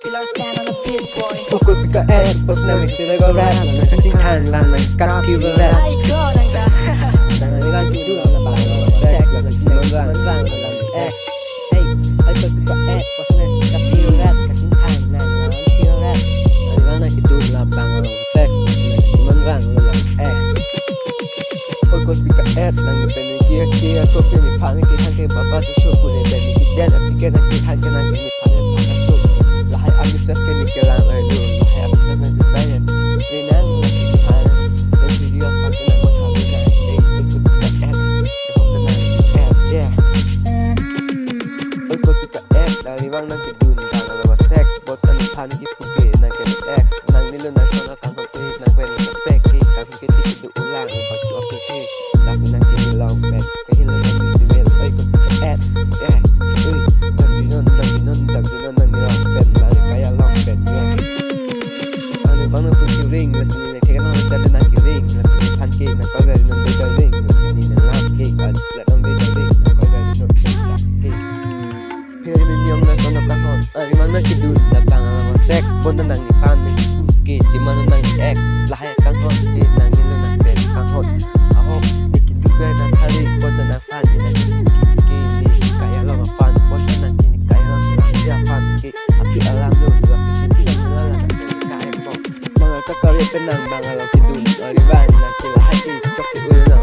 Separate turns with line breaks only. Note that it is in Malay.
Killers stand on the beat boy.
Pukul pika pas nang sila go rap nang kacintahan lang nang skat kill rap.
Ay ko nang ta.
Nang ilan dulu na ba sex la sila go rap lang X. Hey, ay pika pas nang skat kill rap kacintahan lang kill rap. Ilan na kitu la bang sex cuman rang lang X. Pukul pika nang depende kia ko pini phang ki thang ke baba tu show ko ne ben ki den apike na ki thang ke nang ni phang so lahay amisas ke ni kelang ay lu lahay amisas na bibayan rinan na sihan ko video phang ke na mo thang ni ay pukul pika hope na yeah pukul pika dari wang nang kidun dang ala sex bot an phang ki puke na ke X nang nilo na so na kang pake nang pen na pek ki kang ki ti du ulang pag tu okay kasi nang kinilang pek kahilo na si Will ay ko yeah uy daginon nang nilang pek lagi kaya lang pek yeah ano bang nang pukiring lasi nila kaya nang dali nang kiring lasi ni pancake na kagay nang beda ring lasi ni nang lamp cake alis lang ang beda ring na kagay nang beda cake hiri milyong na so napakot ay man na kidun na pangalang sex bonda nang ifan ni puki chimano nang X lahay kang hot nang nilo nang pek kang hot ako kaya na tali bonda nang fan ni nang kini kaya lang ang fan bonda nang kini kaya lang siya fan ki api alam lu dua sisi lang nila lang kaya mo mga kakarya penang bangalang kidun ariban na sila hai chok ulo